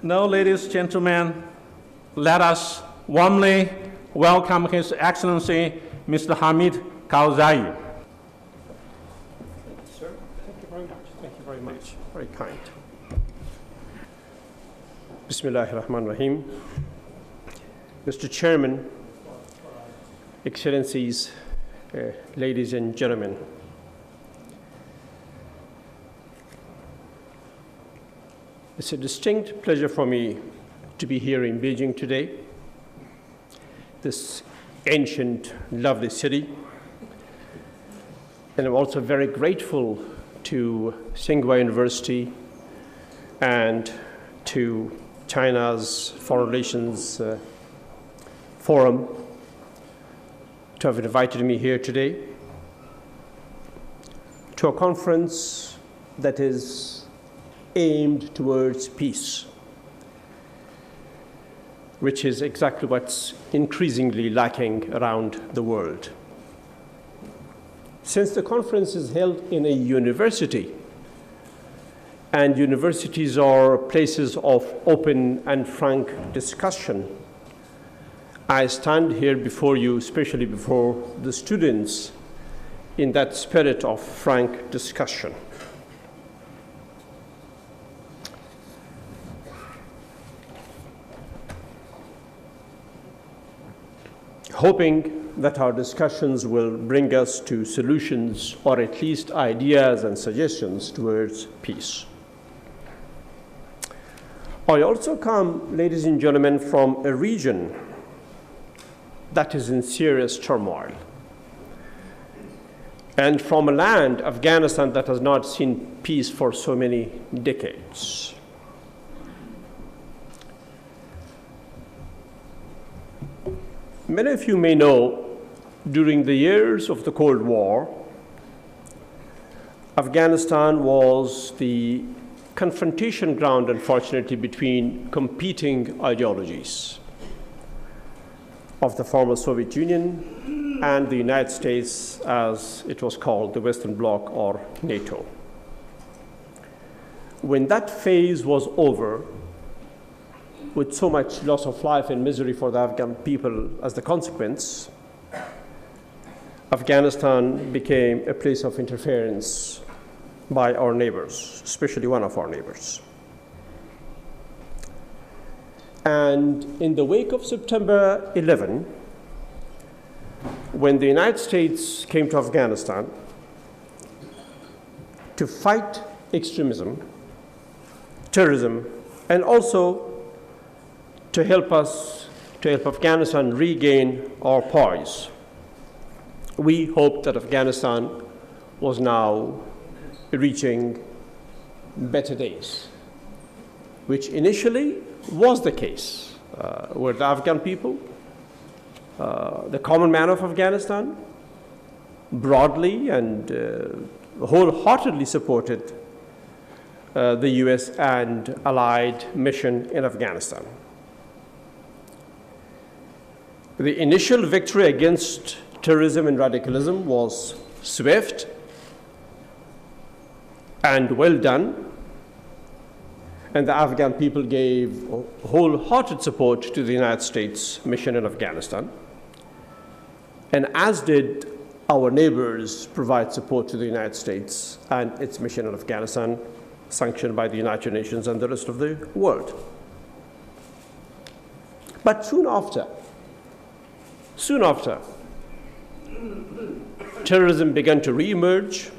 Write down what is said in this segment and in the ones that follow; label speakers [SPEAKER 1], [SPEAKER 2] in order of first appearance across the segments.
[SPEAKER 1] Now, ladies and gentlemen, let us warmly welcome His Excellency, Mr. Hamid Karzai.
[SPEAKER 2] Sir, thank you very much. Thank you very much. Very kind. Bismillahirrahmanirrahim. Mr. Chairman, Excellencies, ladies and gentlemen. It's a distinct pleasure for me to be here in Beijing today, this ancient, lovely city. And I'm also very grateful to Tsinghua University and to China's Foreign Relations Forum to have invited me here today to a conference that is aimed towards peace, which is exactly what's increasingly lacking around the world. Since the conference is held in a university, and universities are places of open and frank discussion, I stand here before you, especially before the students, in that spirit of frank discussion. Hoping that our discussions will bring us to solutions or at least ideas and suggestions towards peace. I also come, ladies and gentlemen, from a region that is in serious turmoil, and from a land, Afghanistan, that has not seen peace for so many decades. Many of you may know, during the years of the Cold War, Afghanistan was the confrontation ground, unfortunately, between competing ideologies of the former Soviet Union and the United States, as it was called, the Western Bloc or NATO. When that phase was over, with so much loss of life and misery for the Afghan people as the consequence, Afghanistan became a place of interference by our neighbors, especially one of our neighbors. And in the wake of September 11, when the United States came to Afghanistan to fight extremism, terrorism, and also to help Afghanistan regain our poise, we hoped that Afghanistan was now reaching better days, which initially was the case, where the Afghan people, the common man of Afghanistan, broadly and wholeheartedly supported the US and allied mission in Afghanistan. The initial victory against terrorism and radicalism was swift and well done, and the Afghan people gave wholehearted support to the United States mission in Afghanistan, and as did our neighbors provide support to the United States and its mission in Afghanistan, sanctioned by the United Nations and the rest of the world. But soon after, terrorism began to re-emerge,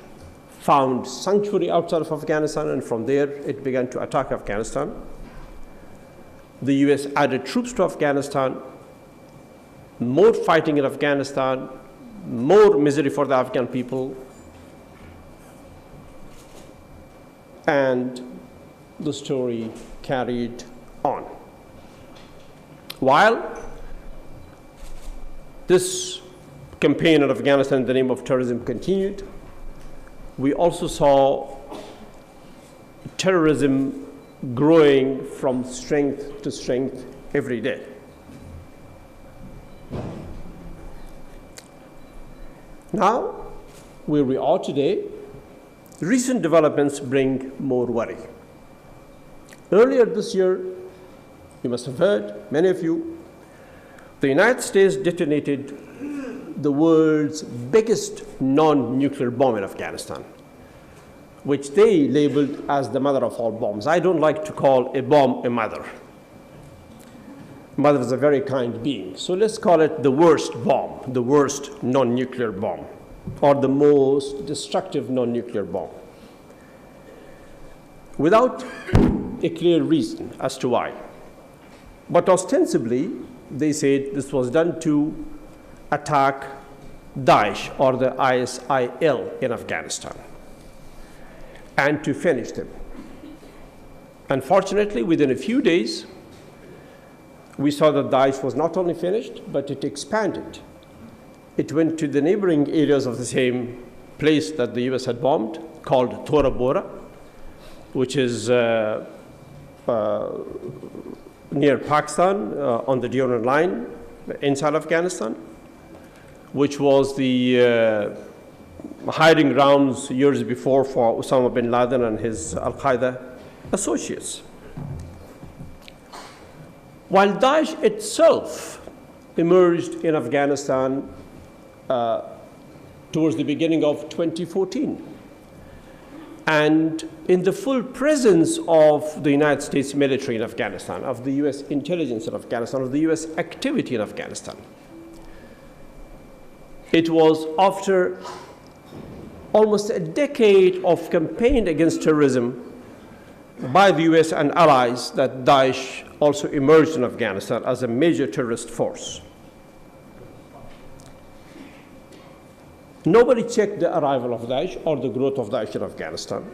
[SPEAKER 2] found sanctuary outside of Afghanistan, and from there it began to attack Afghanistan. The US added troops to Afghanistan, more fighting in Afghanistan, more misery for the Afghan people, and the story carried on. While this campaign in Afghanistan in the name of terrorism continued, we also saw terrorism growing from strength to strength every day. Now, where we are today, recent developments bring more worry. Earlier this year, you must have heard, many of you, the United States detonated the world's biggest non-nuclear bomb in Afghanistan, which they labeled as the mother of all bombs. I don't like to call a bomb a mother. Mother is a very kind being. So let's call it the worst bomb, the worst non-nuclear bomb, or the most destructive non-nuclear bomb, without a clear reason as to why. But ostensibly, they said this was done to attack Daesh, or the ISIL in Afghanistan, and to finish them. Unfortunately, within a few days, we saw that Daesh was not only finished, but it expanded. It went to the neighboring areas of the same place that the US had bombed, called Tora Bora, which is near Pakistan, on the Durand line, inside Afghanistan, which was the hiding grounds years before for Osama bin Laden and his Al-Qaeda associates. While Daesh itself emerged in Afghanistan towards the beginning of 2014, and in the full presence of the United States military in Afghanistan, of the US intelligence in Afghanistan, of the US activity in Afghanistan. It was after almost a decade of campaign against terrorism by the US and allies that Daesh also emerged in Afghanistan as a major terrorist force. Nobody checked the arrival of Daesh or the growth of Daesh in Afghanistan.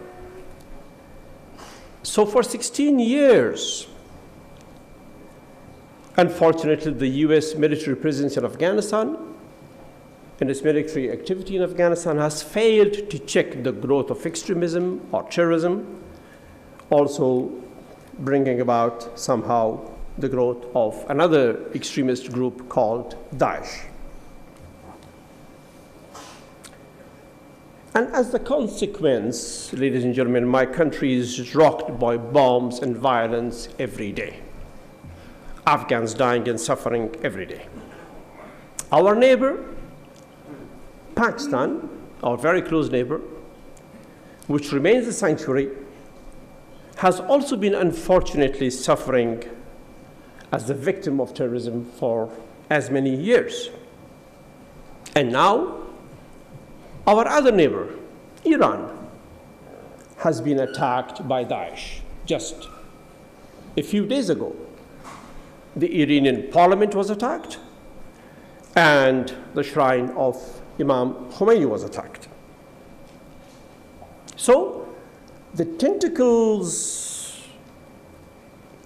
[SPEAKER 2] So for 16 years, unfortunately, the US military presence in Afghanistan and its military activity in Afghanistan has failed to check the growth of extremism or terrorism, also bringing about somehow the growth of another extremist group called Daesh. And as the consequence, ladies and gentlemen, my country is rocked by bombs and violence every day. Afghans dying and suffering every day. Our neighbor, Pakistan, our very close neighbor, which remains a sanctuary, has also been unfortunately suffering as the victim of terrorism for as many years. And now, our other neighbor, Iran, has been attacked by Daesh. Just a few days ago, the Iranian parliament was attacked, and the shrine of Imam Khomeini was attacked. So, the tentacles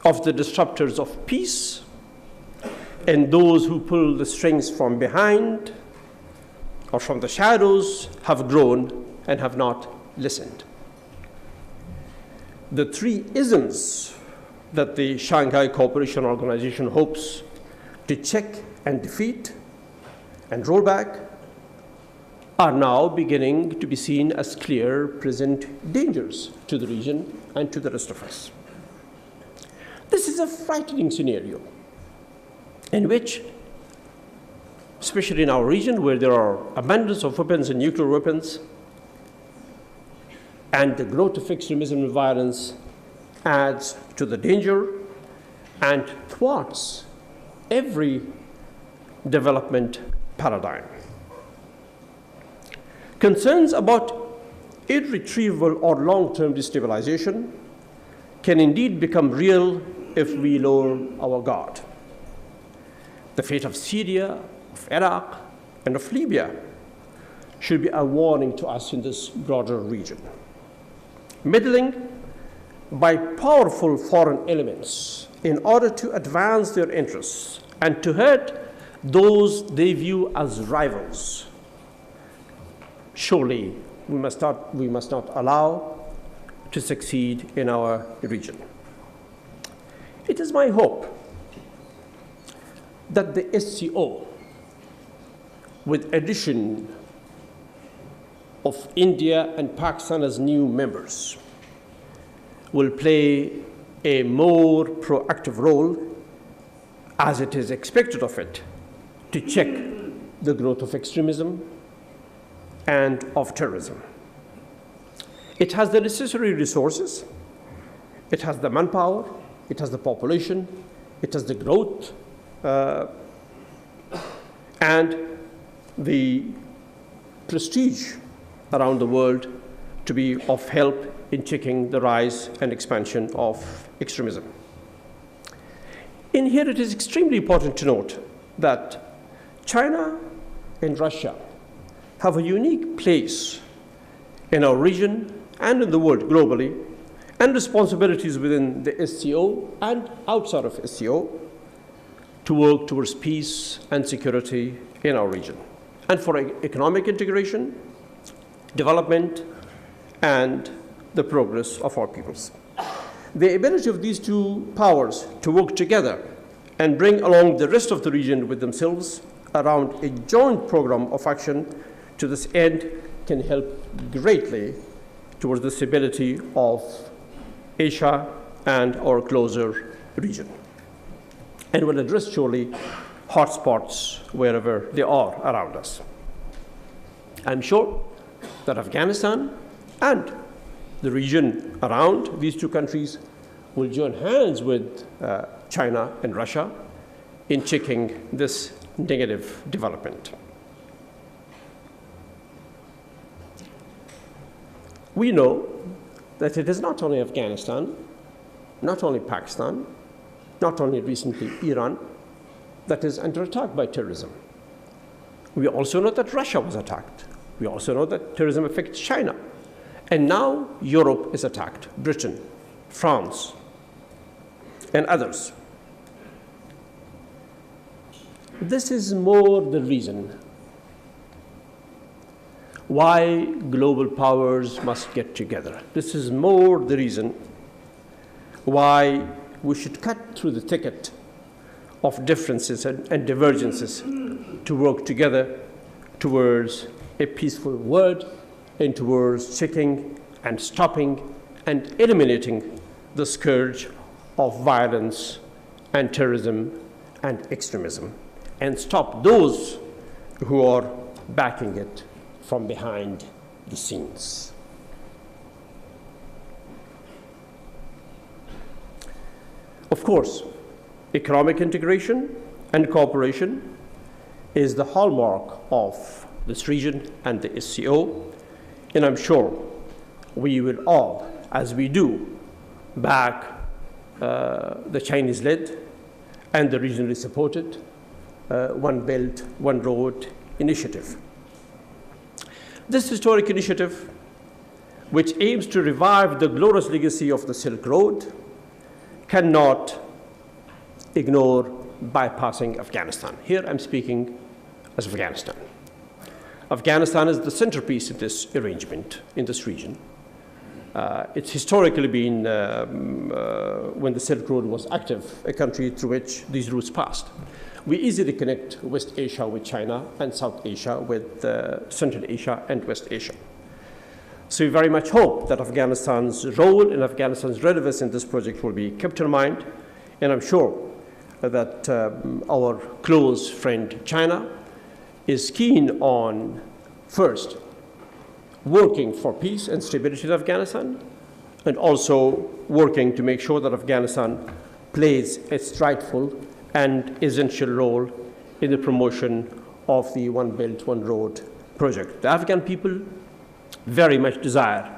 [SPEAKER 2] of the disruptors of peace and those who pull the strings from behind or from the shadows have grown and have not listened. The three isms that the Shanghai Cooperation Organization hopes to check and defeat and roll back are now beginning to be seen as clear present dangers to the region and to the rest of us. This is a frightening scenario in which, especially in our region where there are abundance of weapons and nuclear weapons, and the growth of extremism and violence adds to the danger and thwarts every development paradigm. Concerns about irretrievable or long-term destabilization can indeed become real if we lower our guard. The fate of Syria, of Iraq, and of Libya should be a warning to us in this broader region. Meddling by powerful foreign elements in order to advance their interests and to hurt those they view as rivals, surely we must not allow to succeed in our region. It is my hope that the SCO, with addition of India and Pakistan as new members, will play a more proactive role as it is expected of it, to check the growth of extremism and of terrorism. It has the necessary resources, it has the manpower, it has the population, it has the growth, and the prestige around the world to be of help in checking the rise and expansion of extremism. In here, it is extremely important to note that China and Russia have a unique place in our region and in the world globally, and responsibilities within the SCO and outside of SCO to work towards peace and security in our region, and for economic integration, development, and the progress of our peoples. The ability of these two powers to work together and bring along the rest of the region with themselves around a joint program of action to this end can help greatly towards the stability of Asia and our closer region, and will address surely hotspots wherever they are around us. I'm sure that Afghanistan and the region around these two countries will join hands with China and Russia in checking this negative development. We know that it is not only Afghanistan, not only Pakistan, not only recently Iran, that is under attack by terrorism. We also know that Russia was attacked. We also know that terrorism affects China. And now Europe is attacked, Britain, France, and others. This is more the reason why global powers must get together. This is more the reason why we should cut through the thicket of differences and divergences to work together towards a peaceful world and towards checking and stopping and eliminating the scourge of violence and terrorism and extremism, and stop those who are backing it from behind the scenes. Of course, economic integration and cooperation is the hallmark of this region and the SCO, and I'm sure we will all, as we do, back the Chinese-led and the regionally supported One Belt, One Road initiative. This historic initiative, which aims to revive the glorious legacy of the Silk Road, cannot ignore bypassing Afghanistan. Here I'm speaking as Afghanistan. Afghanistan is the centerpiece of this arrangement in this region. It's historically been, when the Silk Road was active, a country through which these routes passed. We easily connect West Asia with China and South Asia with Central Asia and West Asia. So we very much hope that Afghanistan's role and Afghanistan's relevance in this project will be kept in mind, and I'm sure that our close friend China is keen on, first, working for peace and stability in Afghanistan, and also working to make sure that Afghanistan plays its rightful and essential role in the promotion of the One Belt, One Road project. The Afghan people very much desire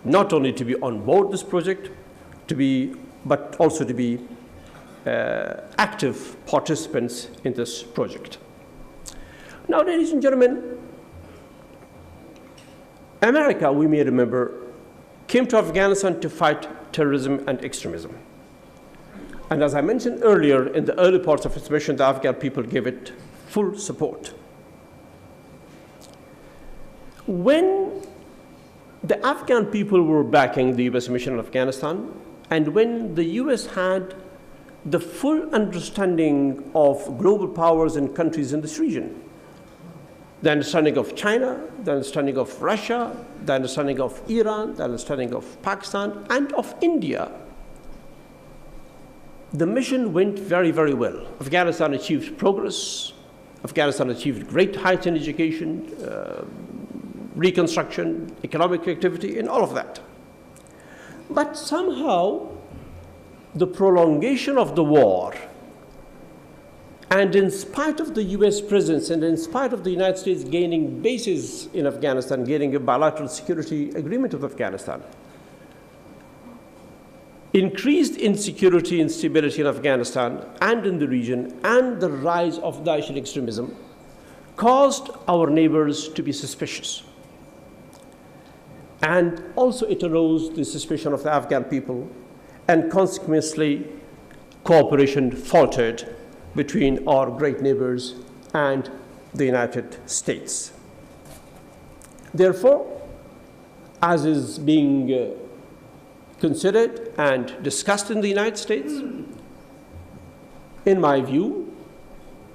[SPEAKER 2] not only to be on board this project, but also to be active participants in this project. Now, ladies and gentlemen, America, we may remember, came to Afghanistan to fight terrorism and extremism. And as I mentioned earlier, in the early parts of its mission, the Afghan people gave it full support. When the Afghan people were backing the US mission in Afghanistan, and when the US had the full understanding of global powers and countries in this region, the understanding of China, the understanding of Russia, the understanding of Iran, the understanding of Pakistan, and of India, the mission went very, very well. Afghanistan achieved progress. Afghanistan achieved great heights in education, reconstruction, economic activity, and all of that. But somehow, the prolongation of the war, and in spite of the US presence, and in spite of the United States gaining bases in Afghanistan, gaining a bilateral security agreement with Afghanistan, increased insecurity and instability in Afghanistan and in the region, and the rise of Daesh extremism caused our neighbors to be suspicious. And also it arose the suspicion of the Afghan people, and consequently cooperation faltered between our great neighbors and the United States. Therefore, as is being considered and discussed in the United States, in my view,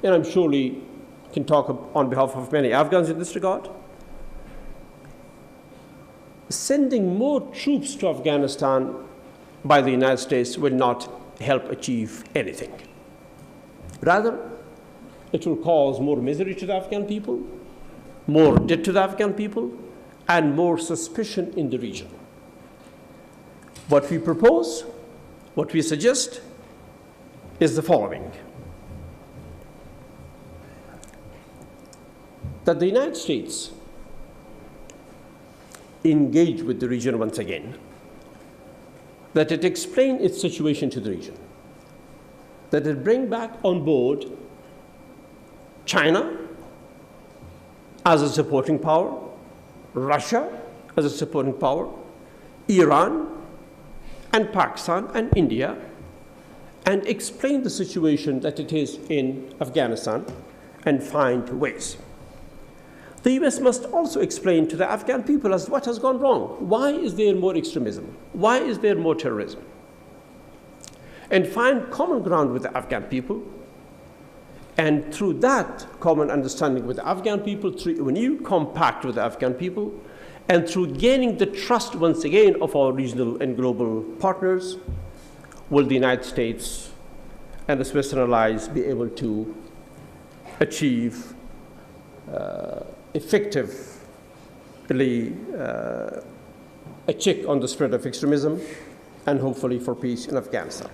[SPEAKER 2] and I'm surely can talk on behalf of many Afghans in this regard, sending more troops to Afghanistan by the United States will not help achieve anything. Rather, it will cause more misery to the Afghan people, more debt to the Afghan people, and more suspicion in the region. What we propose, what we suggest, is the following: that the United States engage with the region once again, that it explain its situation to the region, that it bring back on board China as a supporting power, Russia as a supporting power, Iran, and Pakistan and India, and explain the situation that it is in Afghanistan and find ways. The US must also explain to the Afghan people as what has gone wrong. Why is there more extremism? Why is there more terrorism? And find common ground with the Afghan people. And through that common understanding with the Afghan people, through a new compact with the Afghan people, and through gaining the trust once again of our regional and global partners, will the United States and its Western allies be able to achieve effectively a check on the spread of extremism, and hopefully for peace in Afghanistan.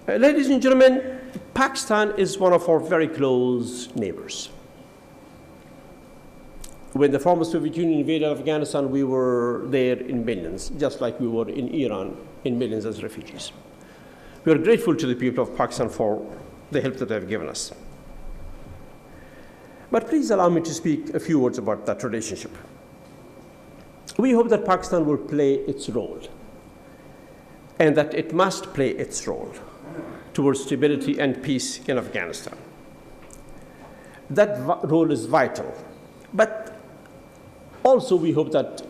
[SPEAKER 2] Ladies and gentlemen, Pakistan is one of our very close neighbors. When the former Soviet Union invaded Afghanistan, we were there in millions, just like we were in Iran in millions as refugees. We are grateful to the people of Pakistan for the help that they have given us. But please allow me to speak a few words about that relationship. We hope that Pakistan will play its role, and that it must play its role towards stability and peace in Afghanistan. That role is vital. But also we hope that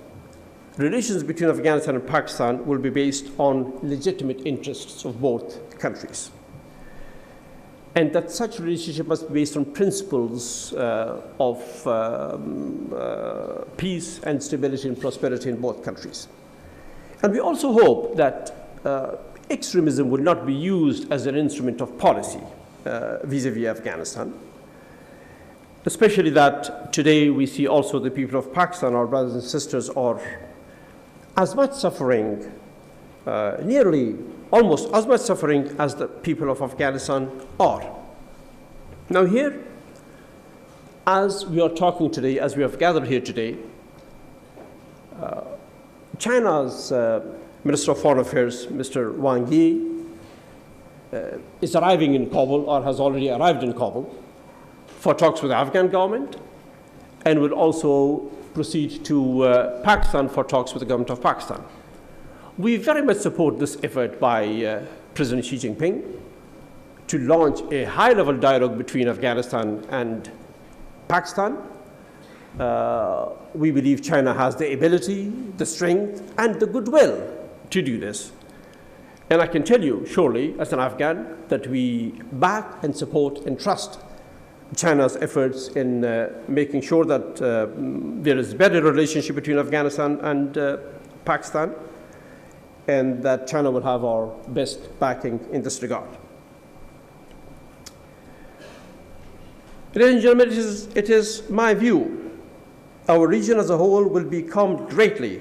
[SPEAKER 2] relations between Afghanistan and Pakistan will be based on legitimate interests of both countries, and that such relationship must be based on principles of peace and stability and prosperity in both countries. And we also hope that extremism will not be used as an instrument of policy vis-à-vis Afghanistan, especially that today we see also the people of Pakistan, our brothers and sisters, are as much suffering, nearly almost as much suffering as the people of Afghanistan are. Now here, as we are talking today, as we have gathered here today, China's Minister of Foreign Affairs, Mr. Wang Yi, is arriving in Kabul, or has already arrived in Kabul, for talks with the Afghan government, and will also proceed to Pakistan for talks with the government of Pakistan. We very much support this effort by President Xi Jinping to launch a high-level dialogue between Afghanistan and Pakistan. We believe China has the ability, the strength, and the goodwill to do this. And I can tell you, surely, as an Afghan, that we back and support and trust China's efforts in making sure that there is a better relationship between Afghanistan and Pakistan, and that China will have our best backing in this regard. Ladies and gentlemen, it is my view our region as a whole will become greatly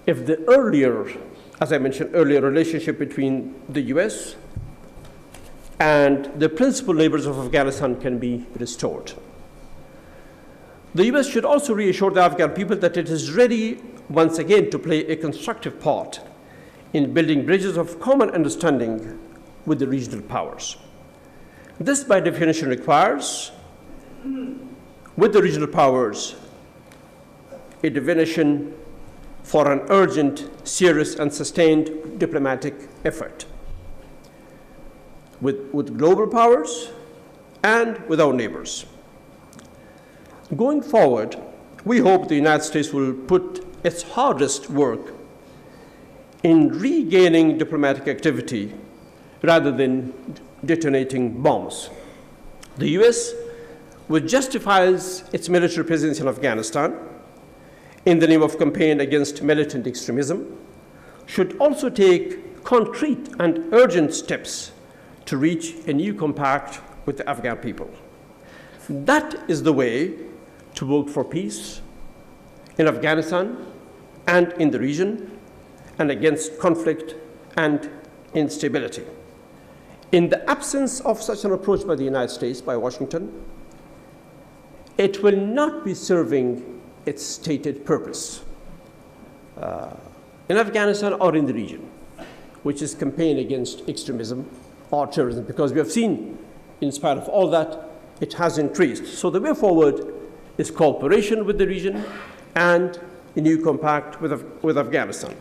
[SPEAKER 2] if the earlier, as I mentioned earlier, relationship between the US and the principal neighbors of Afghanistan can be restored. The US should also reassure the Afghan people that it is ready once again to play a constructive part in building bridges of common understanding with the regional powers. This, by definition, requires, with the regional powers, a definition for an urgent, serious, and sustained diplomatic effort with global powers and with our neighbors. Going forward, we hope the United States will put its hardest work in regaining diplomatic activity rather than detonating bombs. The US, which justifies its military presence in Afghanistan in the name of campaign against militant extremism, should also take concrete and urgent steps to reach a new compact with the Afghan people. That is the way to work for peace in Afghanistan and in the region, and against conflict and instability. In the absence of such an approach by the United States, by Washington, it will not be serving its stated purpose in Afghanistan or in the region, which is campaign against extremism or terrorism, because we have seen, in spite of all that, it has increased. So the way forward is cooperation with the region and a new compact with Afghanistan.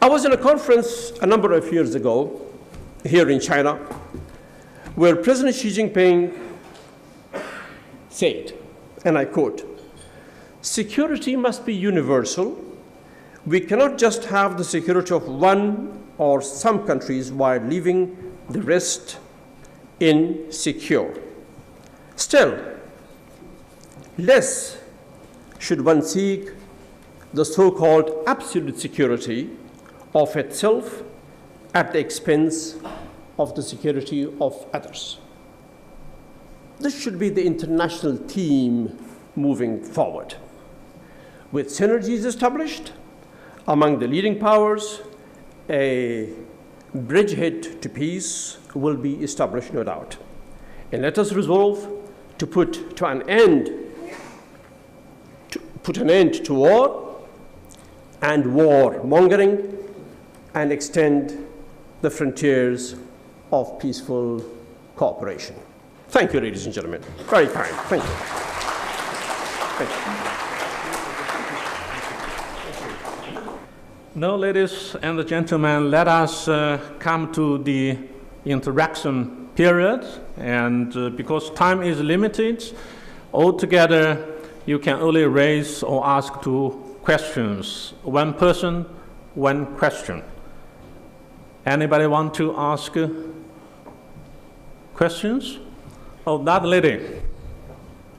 [SPEAKER 2] I was in a conference a number of years ago here in China, where President Xi Jinping said, and I quote, "Security must be universal. We cannot just have the security of one or some countries while leaving the rest insecure. Still, less should one seek the so-called absolute security of itself at the expense of the security of others." This should be the international theme moving forward. With synergies established among the leading powers, a bridgehead to peace will be established, no doubt. And let us resolve to put an end to war and warmongering, and extend the frontiers of peaceful cooperation. Thank you, ladies and gentlemen. Very kind. Thank you. Thank you.
[SPEAKER 1] Now, ladies and gentlemen, let us come to the interaction period. And because time is limited, altogether you can only raise or ask 2 questions. One person, 1 question. Anybody want to ask questions? Oh, that lady,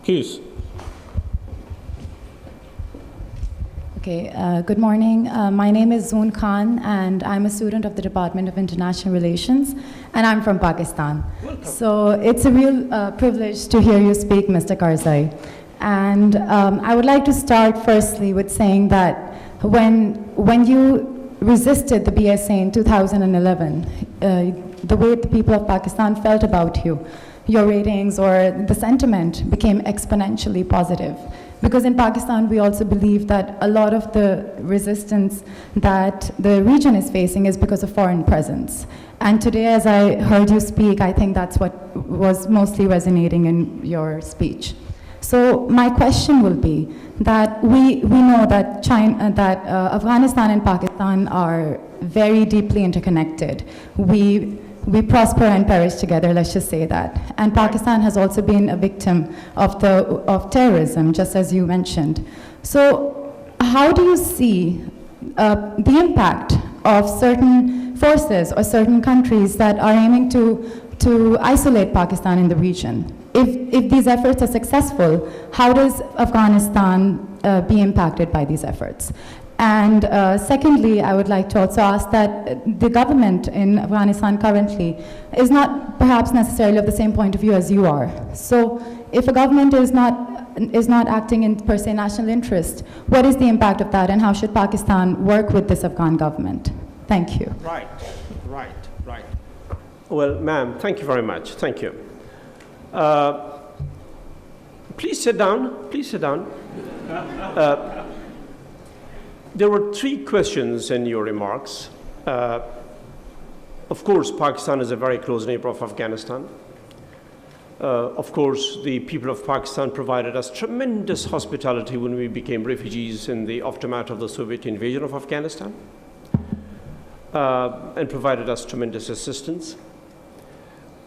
[SPEAKER 1] please.
[SPEAKER 3] Okay, good morning. My name is Zoon Khan, and I'm a student of the Department of International Relations, and I'm from Pakistan. Welcome. So it's a real privilege to hear you speak, Mr. Karzai. And I would like to start firstly with saying that when you resisted the BSA in 2011, the way the people of Pakistan felt about you, your ratings or the sentiment became exponentially positive. Because in Pakistan, we also believe that a lot of the resistance that the region is facing is because of foreign presence. And today, as I heard you speak, I think that's what was mostly resonating in your speech. So my question will be that we know that Afghanistan and Pakistan are very deeply interconnected. We prosper and perish together, let's just say that. And Pakistan has also been a victim of terrorism, just as you mentioned. So how do you see the impact of certain forces or certain countries that are aiming to isolate Pakistan in the region? If these efforts are successful, how does Afghanistan be impacted by these efforts? And secondly, I would like to also ask that the government in Afghanistan currently is not perhaps necessarily of the same point of view as you are. So if a government is not acting in per se national interest, what is the impact of that, and how should Pakistan work with this Afghan government? Thank you.
[SPEAKER 2] Right. Well, ma'am, thank you very much. Thank you. Please sit down. Please sit down. There were 3 questions in your remarks. Of course, Pakistan is a very close neighbor of Afghanistan. Of course, the people of Pakistan provided us tremendous hospitality when we became refugees in the aftermath of the Soviet invasion of Afghanistan, and provided us tremendous assistance.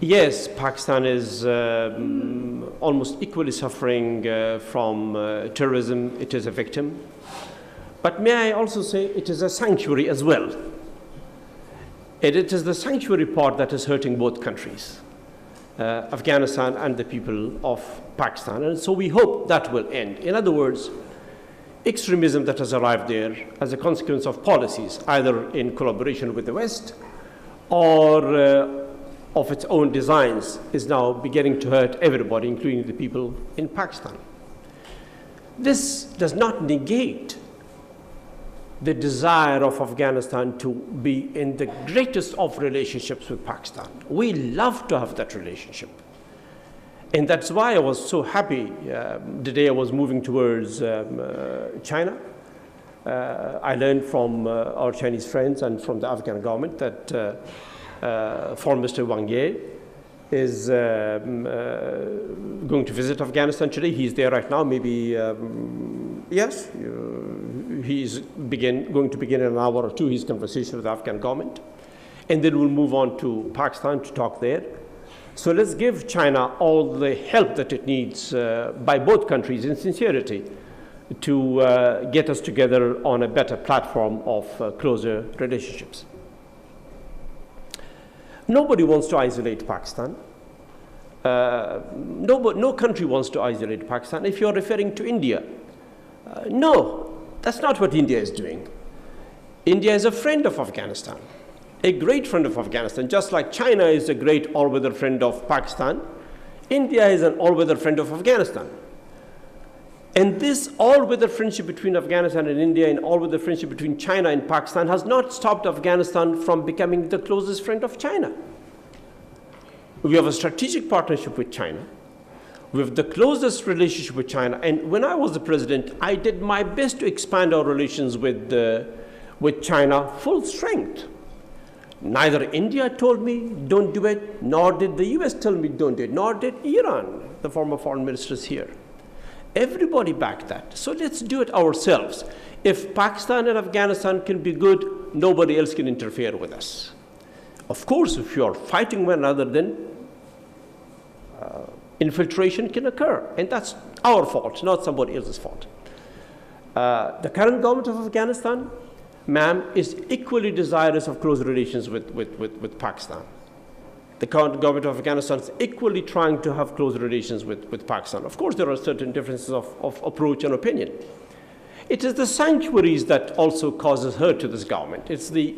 [SPEAKER 2] Yes, Pakistan is almost equally suffering from terrorism. It is a victim. But may I also say it is a sanctuary as well. And it is the sanctuary part that is hurting both countries, Afghanistan and the people of Pakistan. And so we hope that will end. In other words, extremism that has arrived there as a consequence of policies, either in collaboration with the West or of its own designs, is now beginning to hurt everybody, including the people in Pakistan. This does not negate the desire of Afghanistan to be in the greatest of relationships with Pakistan. We love to have that relationship. And that's why I was so happy the day I was moving towards China. I learned from our Chinese friends and from the Afghan government that Foreign Minister Wang Yi is going to visit Afghanistan today. He's there right now. Maybe, yes, he's going to begin in an hour or two his conversation with the Afghan government. And then we'll move on to Pakistan to talk there. So let's give China all the help that it needs by both countries in sincerity to get us together on a better platform of closer relationships. Nobody wants to isolate Pakistan. No country wants to isolate Pakistan. If you're referring to India, no, that's not what India is doing. India is a friend of Afghanistan, a great friend of Afghanistan. Just like China is a great all-weather friend of Pakistan, India is an all-weather friend of Afghanistan. And this all-weather friendship between Afghanistan and India and all-weather friendship between China and Pakistan has not stopped Afghanistan from becoming the closest friend of China. We have a strategic partnership with China. We have the closest relationship with China. And when I was the president, I did my best to expand our relations with China full strength. Neither India told me don't do it, nor did the US tell me don't do it, nor did Iran, the former foreign ministers here. Everybody backed that. So let's do it ourselves. If Pakistan and Afghanistan can be good, nobody else can interfere with us. Of course, if you are fighting one another, then infiltration can occur. And that's our fault, not somebody else's fault. The current government of Afghanistan, ma'am, is equally desirous of close relations with Pakistan. The current government of Afghanistan is equally trying to have close relations with Pakistan. Of course, there are certain differences of approach and opinion. It is the sanctuaries that also causes hurt to this government. It's the,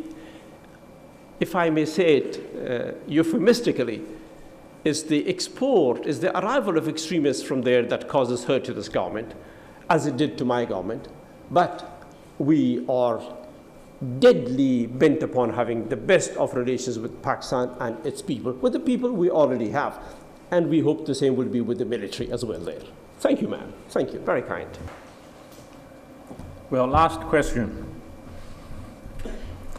[SPEAKER 2] if I may say it euphemistically, is the arrival of extremists from there that causes hurt to this government, as it did to my government. But we are deadly bent upon having the best of relations with Pakistan and its people, with the people we already have. And we hope the same will be with the military as well there. Thank you, ma'am. Thank you. Very kind.
[SPEAKER 1] Well, last question.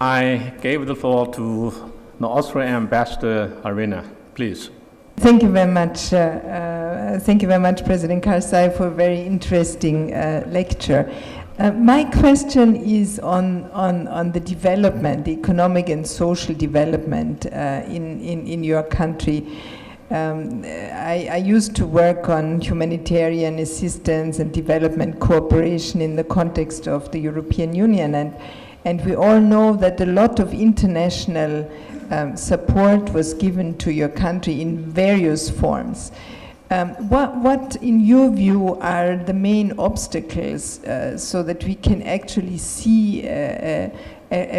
[SPEAKER 1] I gave the floor to the Austrian Ambassador Arena. Please.
[SPEAKER 4] Thank you very much. Thank you very much, President Karzai, for a very interesting lecture. My question is on the development, the economic and social development in your country. I used to work on humanitarian assistance and development cooperation in the context of the European Union, and we all know that a lot of international support was given to your country in various forms. What, in your view, are the main obstacles so that we can actually see a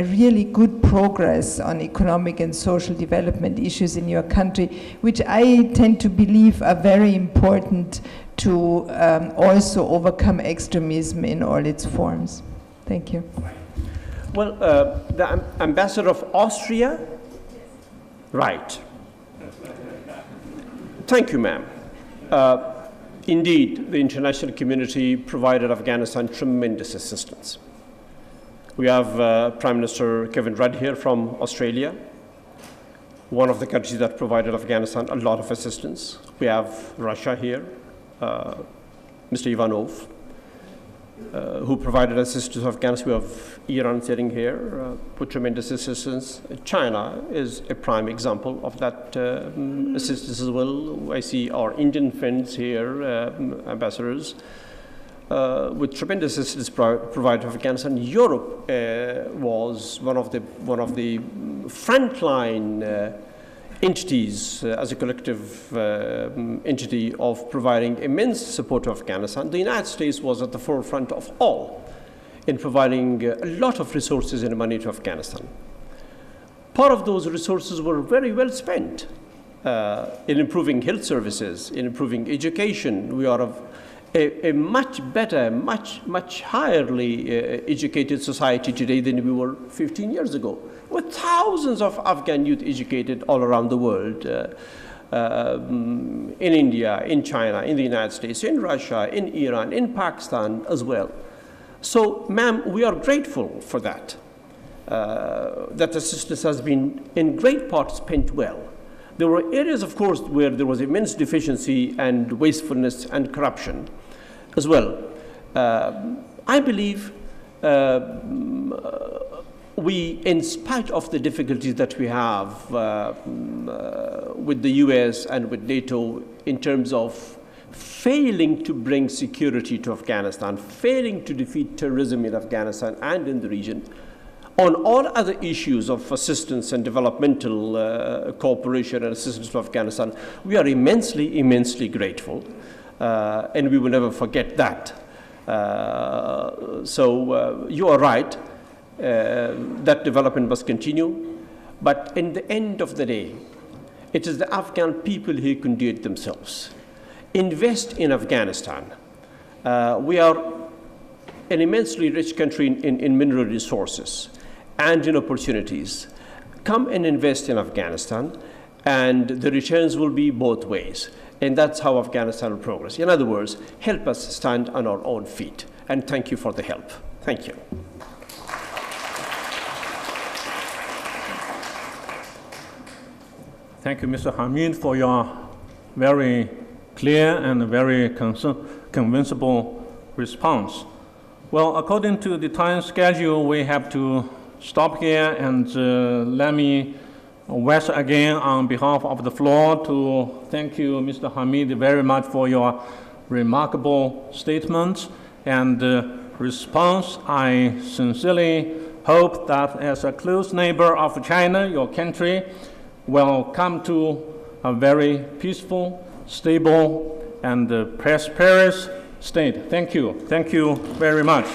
[SPEAKER 4] really good progress on economic and social development issues in your country, which I tend to believe are very important to also overcome extremism in all its forms? Thank you.
[SPEAKER 2] Well, the ambassador of Austria? Right. Thank you, ma'am. Indeed, the international community provided Afghanistan tremendous assistance. We have Prime Minister Kevin Rudd here from Australia, one of the countries that provided Afghanistan a lot of assistance. We have Russia here, Mr. Ivanov, who provided assistance to Afghanistan. We have Iran sitting here with tremendous assistance. China is a prime example of that assistance as well. I see our Indian friends here, ambassadors, with tremendous assistance provided to Afghanistan. Europe was one of the frontline entities as a collective entity of providing immense support to Afghanistan. The United States was at the forefront of all in providing a lot of resources and money to Afghanistan. Part of those resources were very well spent in improving health services, in improving education. We are a much better, much higherly educated society today than we were 15 years ago, with thousands of Afghan youth educated all around the world, in India, in China, in the United States, in Russia, in Iran, in Pakistan as well. So, ma'am, we are grateful for that. That assistance has been in great part spent well. There were areas, of course, where there was immense deficiency and wastefulness and corruption as well. I believe we, in spite of the difficulties that we have with the US and with NATO in terms of failing to bring security to Afghanistan, failing to defeat terrorism in Afghanistan and in the region, on all other issues of assistance and developmental cooperation and assistance to Afghanistan, we are immensely, immensely grateful. And we will never forget that. So you are right, that development must continue. But in the end of the day, it is the Afghan people who can do it themselves. Invest in Afghanistan. We are an immensely rich country in mineral resources and in opportunities. Come and invest in Afghanistan, and the returns will be both ways. And that's how Afghanistan will progress. In other words, help us stand on our own feet. And thank you for the help. Thank you.
[SPEAKER 1] Thank you, Mr. Hamid, for your very clear and very convincing response. Well, according to the time schedule, we have to stop here, and let me once again, on behalf of the floor, to thank you, Mr. Hamid, very much for your remarkable statements and response. I sincerely hope that as a close neighbor of China, your country will come to a very peaceful, stable, and prosperous state. Thank you. Thank you very much.